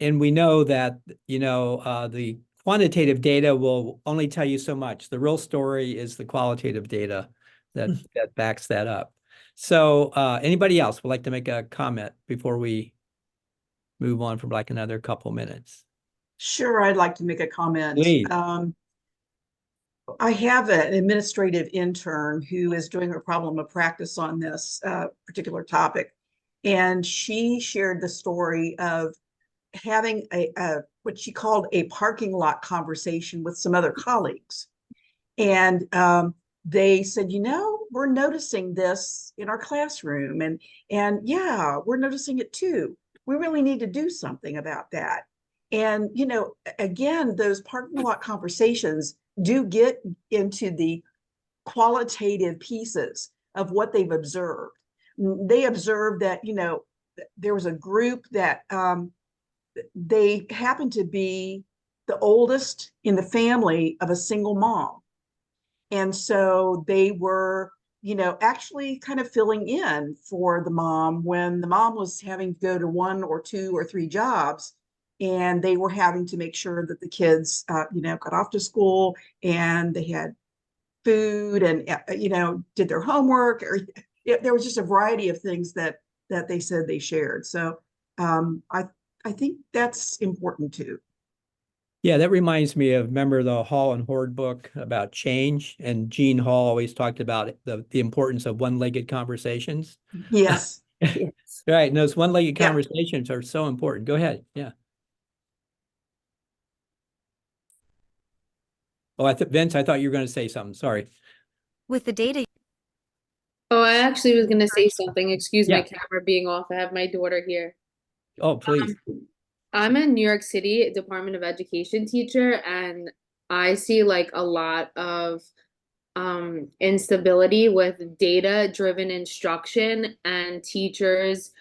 we know that, you know, the quantitative data will only tell you so much. The real story is the qualitative data that backs that up. So anybody else would like to make a comment before we move on for like another couple minutes? Sure, I'd like to make a comment. Please. I have an administrative intern who is doing her problem of practice on this particular topic. And she shared the story of having what she called a parking lot conversation with some other colleagues. And they said, you know, we're noticing this in our classroom. And yeah, we're noticing it too. We really need to do something about that. And, you know, again, those parking lot conversations do get into the qualitative pieces of what they've observed. They observed that, you know, there was a group that they happened to be the oldest in the family of a single mom. And so they were, you know, actually kind of filling in for the mom when the mom was having to go to 1 or 2 or 3 jobs. And they were having to make sure that the kids, you know, got off to school and they had food and, you know, did their homework. Or there was just a variety of things that they said they shared. So I think that's important too. Yeah, that reminds me of, remember the Hall and Horde book about change? And Gene Hall always talked about the importance of one-legged conversations. Yes. Yes. Right, and those one-legged conversations are so important. Go ahead, yeah. Oh, Vince, I thought you were going to say something, sorry. With the data. Oh, I actually was going to say something. Excuse my camera being off. I have my daughter here. Oh, please. I'm a New York City Department of Education teacher, and I see like a lot of instability with data-driven instruction and teachers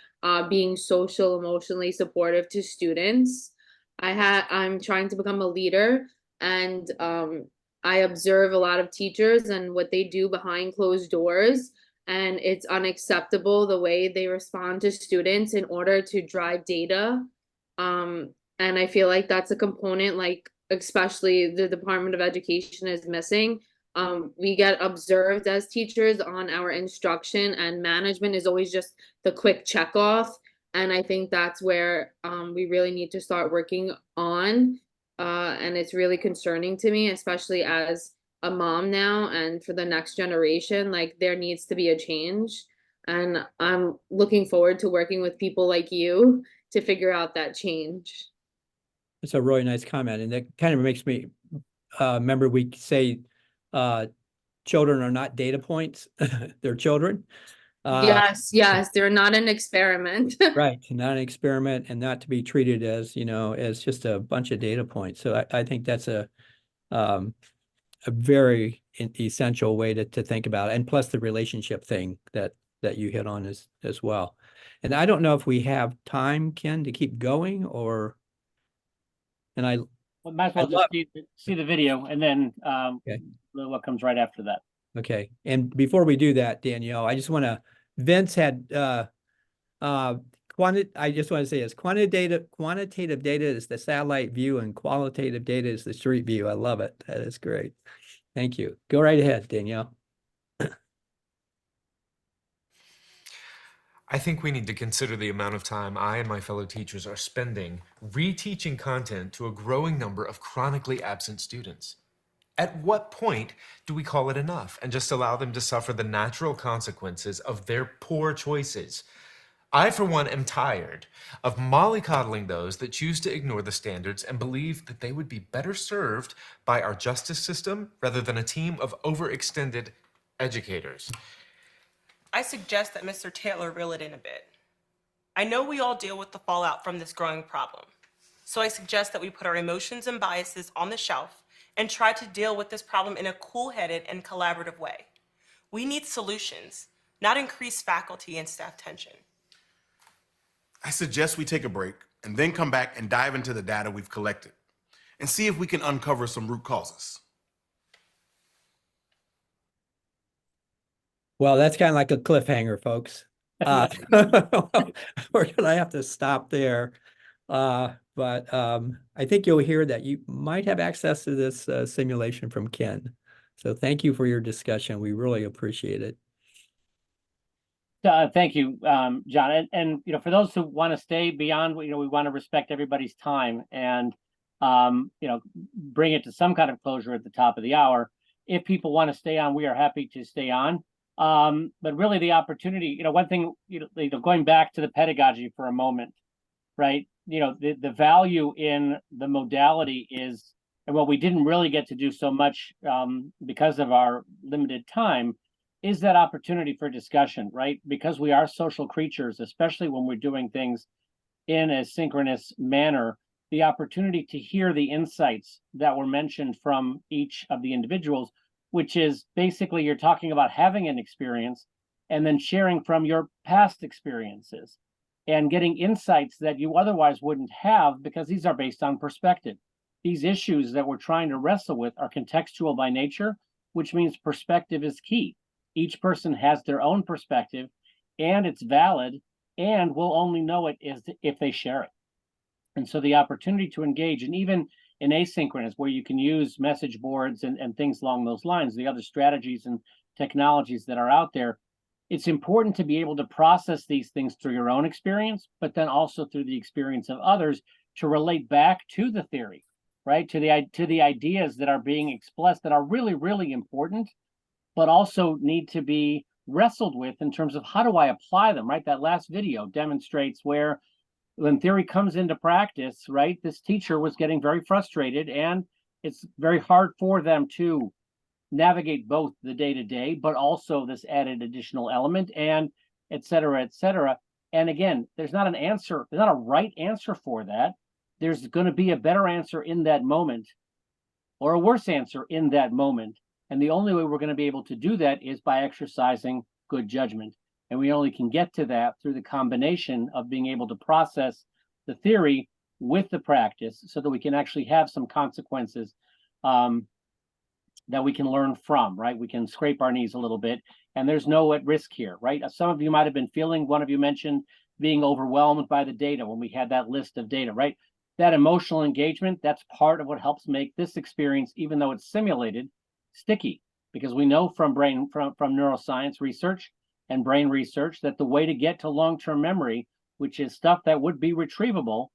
being social, emotionally supportive to students. I'm trying to become a leader And I observe a lot of teachers and what they do behind closed doors. And it's unacceptable the way they respond to students in order to drive data. And I feel like that's a component, like especially the Department of Education is missing. We get observed as teachers on our instruction, and management is always just the quick check off. And I think that's where we really need to start working on. And it's really concerning to me, especially as a mom now, and for the next generation, like there needs to be a change. And I'm looking forward to working with people like you to figure out that change. It's a really nice comment. And that kind of makes me remember we say children are not data points, they're children. Yes, they're not an experiment. Right, not an experiment, and not to be treated as, you know, as just a bunch of data points. So I think that's a very essential way to think about it. And plus the relationship thing that you hit on as well. And I don't know if we have time, Ken, to keep going, or, and well, might as well just see the video, and then what comes right after that. Okay. And before we do that, Danielle, I just want to, Vince had I just want to say is quantitative data is the satellite view and qualitative data is the street view. I love it. That is great. Thank you. Go right ahead, Danielle. I think we need to consider the amount of time I and my fellow teachers are spending reteaching content to a growing number of chronically absent students. At what point do we call it enough and just allow them to suffer the natural consequences of their poor choices? I, for one, am tired of mollycoddling those that choose to ignore the standards and believe that they would be better served by our justice system rather than a team of overextended educators. I suggest that Mr. Taylor reel it in a bit. I know we all deal with the fallout from this growing problem, so I suggest that we put our emotions and biases on the shelf and try to deal with this problem in a cool-headed and collaborative way. We need solutions, not increased faculty and staff tension. I suggest we take a break and then come back and dive into the data we've collected and see if we can uncover some root causes. Well, that's kind of like a cliffhanger, folks. We're gonna have to stop there. But I think you'll hear that you might have access to this simulation from Ken. So thank you for your discussion. We really appreciate it. Thank you, John. And you know, for those who want to stay beyond, you know, we want to respect everybody's time and you know, bring it to some kind of closure at the top of the hour. If people want to stay on, we are happy to stay on. But really the opportunity, you know, one thing, you know, going back to the pedagogy for a moment, right? You know, the value in the modality is, and what we didn't really get to do so much because of our limited time, is that opportunity for discussion, right? Because we are social creatures, especially when we're doing things in a synchronous manner, the opportunity to hear the insights that were mentioned from each of the individuals, which is basically you're talking about having an experience and then sharing from your past experiences and getting insights that you otherwise wouldn't have, because these are based on perspective. These issues that we're trying to wrestle with are contextual by nature, which means perspective is key. Each person has their own perspective and it's valid, and we'll only know it if they share it. And so the opportunity to engage, and even in asynchronous, where you can use message boards and things along those lines, the other strategies and technologies that are out there, it's important to be able to process these things through your own experience, but then also through the experience of others to relate back to the theory, right? To the ideas that are being expressed that are really, really important, but also need to be wrestled with in terms of how do I apply them, right? That last video demonstrates where when theory comes into practice, right, this teacher was getting very frustrated, and it's very hard for them to navigate both the day-to-day, but also this added additional element, and et cetera, et cetera. And again, there's not an answer, there's not a right answer for that. There's going to be a better answer in that moment or a worse answer in that moment. And the only way we're going to be able to do that is by exercising good judgment. And we only can get to that through the combination of being able to process the theory with the practice so that we can actually have some consequences that we can learn from, right? We can scrape our knees a little bit, and there's no at risk here, right? Some of you might have been feeling, one of you mentioned being overwhelmed by the data when we had that list of data, right? That emotional engagement, that's part of what helps make this experience, even though it's simulated, sticky. Because we know from neuroscience research and brain research that the way to get to long-term memory, which is stuff that would be retrievable,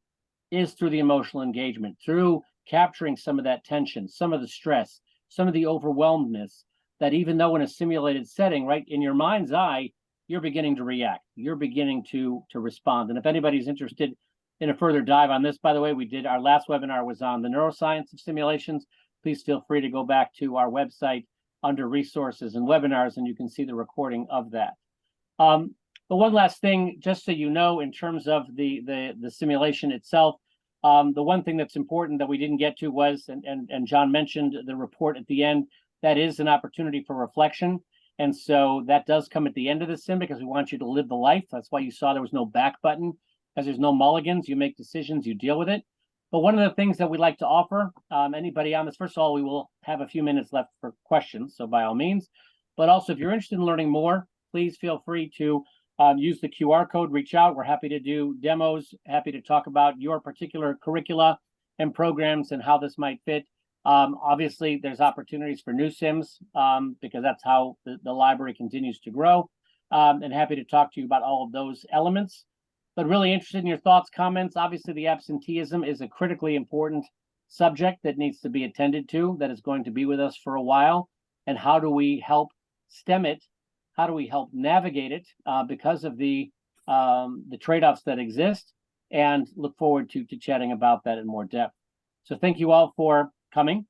is through the emotional engagement, through capturing some of that tension, some of the stress, some of the overwhelmedness, that even though in a simulated setting, right, in your mind's eye, you're beginning to react, you're beginning to respond. And if anybody's interested in a further dive on this, by the way, our last webinar was on the neuroscience of simulations. Please feel free to go back to our website under resources and webinars, and you can see the recording of that. But one last thing, just so you know, in terms of the simulation itself, the one thing that's important that we didn't get to was, and John mentioned the report at the end, that is an opportunity for reflection. And so that does come at the end of the sim because we want you to live the life. That's why you saw there was no back button, because there's no mulligans. You make decisions, you deal with it. But one of the things that we like to offer, anybody on this, first of all, we will have a few minutes left for questions, so by all means. But also, if you're interested in learning more, please feel free to use the QR code, reach out. We're happy to do demos, happy to talk about your particular curricula and programs and how this might fit. Obviously, there's opportunities for new sims because that's how the library continues to grow. And happy to talk to you about all of those elements. But really interested in your thoughts, comments. Obviously, the absenteeism is a critically important subject that needs to be attended to, that is going to be with us for a while. And how do we help stem it? How do we help navigate it because of the trade-offs that exist? And look forward to chatting about that in more depth. So thank you all for coming.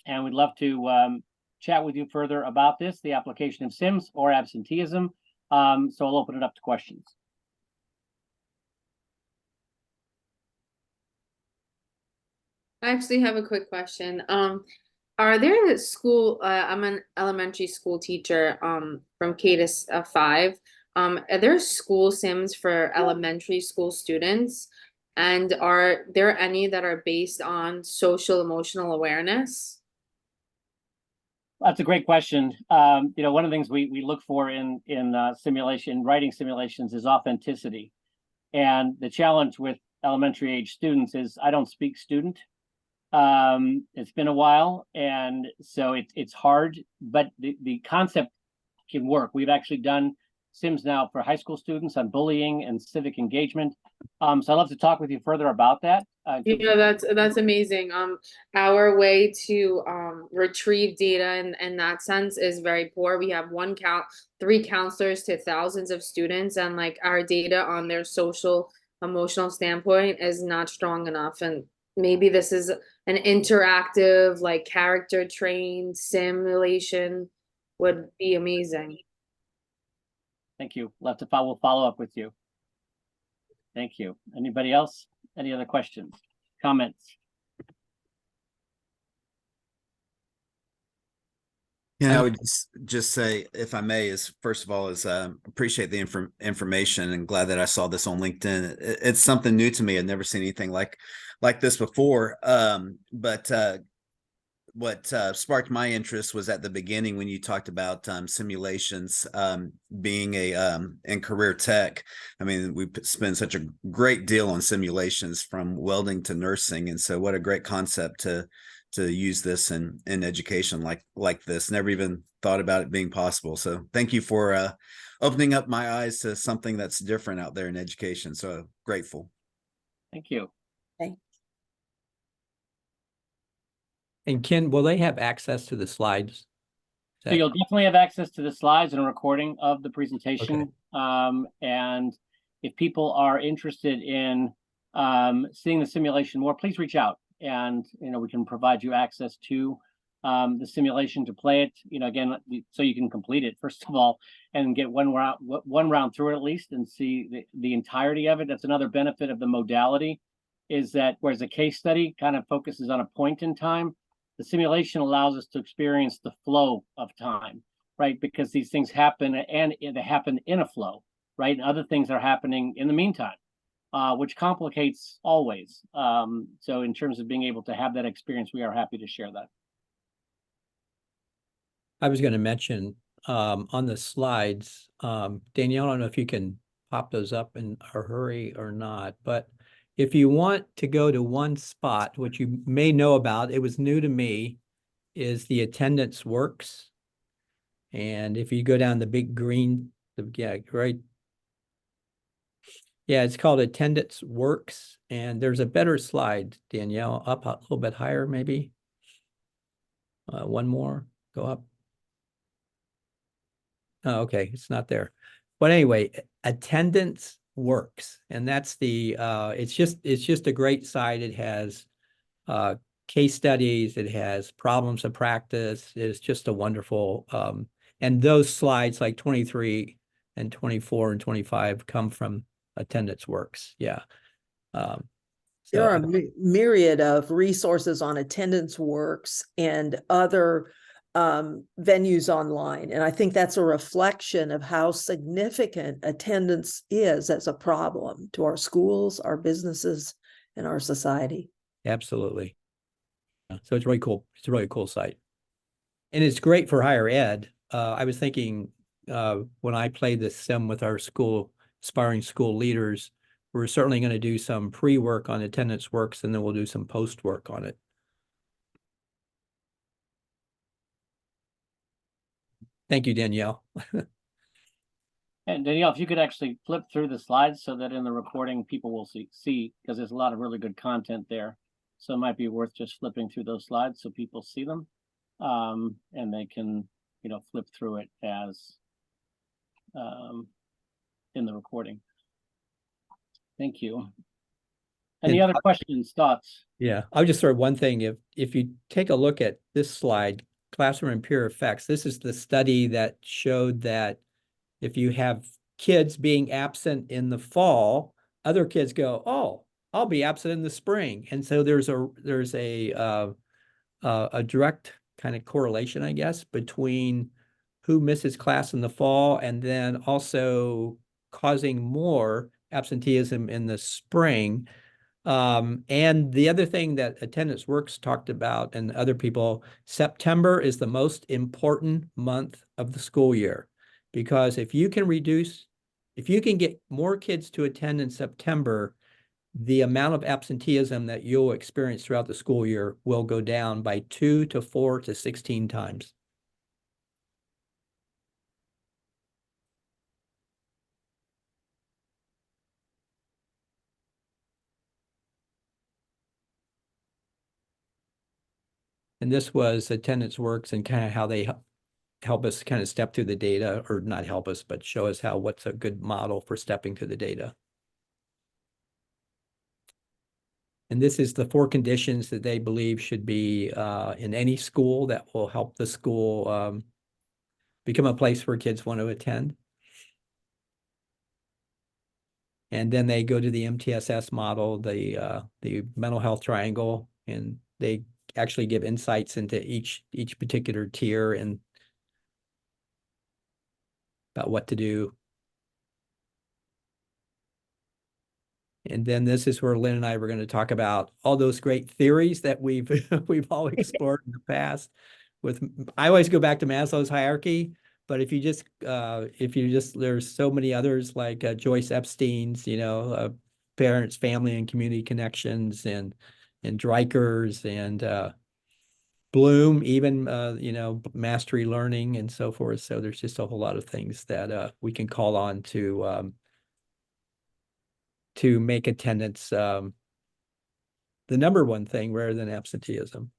And we'd love to chat with you further about this, the application of SIMS or absenteeism. So I'll open it up to questions. I actually have a quick question. Are there school, I'm an elementary school teacher from K to 5. Are there school sims for elementary school students? And are there any that are based on social emotional awareness? That's a great question. You know, one of the things we look for in simulation, writing simulations, is authenticity. And the challenge with elementary age students is I don't speak student. It's been a while, and so it's hard, but the concept can work. We've actually done sims now for high school students on bullying and civic engagement. So I'd love to talk with you further about that. Yeah, that's amazing. Our way to retrieve data in that sense is very poor. We have 3 counselors to thousands of students, and like our data on their social emotional standpoint is not strong enough. And maybe this is an interactive, like character trained simulation would be amazing. Thank you. We'll follow up with you. Thank you. Anybody else? Any other questions, comments? Yeah, I would just say, if I may, is first of all, appreciate the information and glad that I saw this on LinkedIn. It's something new to me. I'd never seen anything like this before. But what sparked my interest was at the beginning when you talked about simulations being in career tech. I mean, we spend such a great deal on simulations from welding to nursing, and so what a great concept to use this in education like this. Never even thought about it being possible. So thank you for opening up my eyes to something that's different out there in education. So grateful. Thank you. Thanks. And Ken, will they have access to the slides? So you'll definitely have access to the slides and a recording of the presentation. Okay. And if people are interested in seeing the simulation more, please reach out, and we can provide you access to the simulation to play it. Again, so you can complete it first of all, and get one round through it at least, and see the entirety of it. That's another benefit of the modality, is that whereas a case study kind of focuses on a point in time, the simulation allows us to experience the flow of time, right? Because these things happen, and they happen in a flow, right? And other things are happening in the meantime. which complicates always. So in terms of being able to have that experience, we are happy to share that. I was going to mention on the slides, Danielle, I don't know if you can pop those up in a hurry or not, but if you want to go to one spot, which you may know about, it was new to me, is the attendance works. And if you go down the big green, right. Yeah, it's called Attendance Works. And there's a better slide, Danielle, up a little bit higher, maybe. One more, go up. Oh, okay, it's not there. But anyway, attendance works. And that's the it's just a great site. It has case studies, it has problems of practice. It's just a wonderful and those slides like 23 and 24 and 25 come from Attendance Works. Yeah. There are a myriad of resources on Attendance Works and other venues online. And I think that's a reflection of how significant attendance is as a problem to our schools, our businesses, and our society. Absolutely. So it's really cool. It's a really cool site. And it's great for higher ed. I was thinking when I played this sim with our aspiring school leaders, we're certainly going to do some pre-work on Attendance Works, and then we'll do some post-work on it. Thank you, Danielle. And Danielle, if you could actually flip through the slides so that in the recording people will see, because there's a lot of really good content there. So it might be worth just flipping through those slides so people see them, and they can, flip through it as in the recording. Thank you. Any other questions, thoughts? Yeah, I'll just throw one thing. If you take a look at this slide, classroom and peer effects, this is the study that showed that if you have kids being absent in the fall, other kids go, oh, I'll be absent in the spring. And so there's a direct kind of correlation, I guess, between who misses class in the fall and then also causing more absenteeism in the spring. And the other thing that Attendance Works talked about and other people, September is the most important month of the school year, because if you can get more kids to attend in September, the amount of absenteeism that you'll experience throughout the school year will go down by 2 to 4 to 16 times. And this was Attendance Works and kind of how they help us kind of step through the data, or not help us, but show us what's a good model for stepping through the data. And this is the 4 conditions that they believe should be in any school that will help the school become a place where kids want to attend. And then they go to the MTSS model, the mental health triangle, and they actually give insights into each particular tier and about what to do. And then this is where Lynn and I were going to talk about all those great theories that we've all explored in the past. I always go back to Maslow's hierarchy, but if you just there's so many others like Joyce Epstein's, parents, family, and community connections, and Dreiker's, and Bloom, even mastery learning and so forth. So there's just a whole lot of things that we can call on to make attendance the number one thing rather than absenteeism.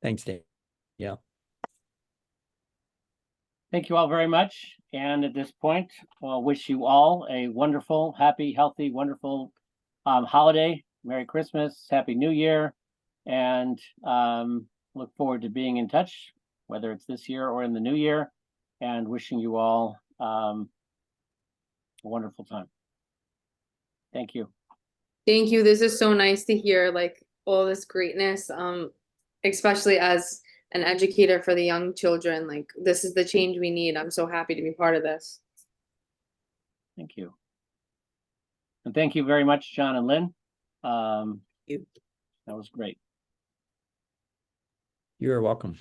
Thanks, Dave. Yeah. Thank you all very much. And at this point, I'll wish you all a wonderful, happy, healthy, wonderful holiday. Merry Christmas, Happy New Year, and look forward to being in touch, whether it's this year or in the new year, and wishing you all a wonderful time. Thank you. Thank you. This is so nice to hear, like, all this greatness, especially as an educator for the young children. Like, this is the change we need. I'm so happy to be part of this. Thank you. And thank you very much, John and Lynn. That was great. You're welcome.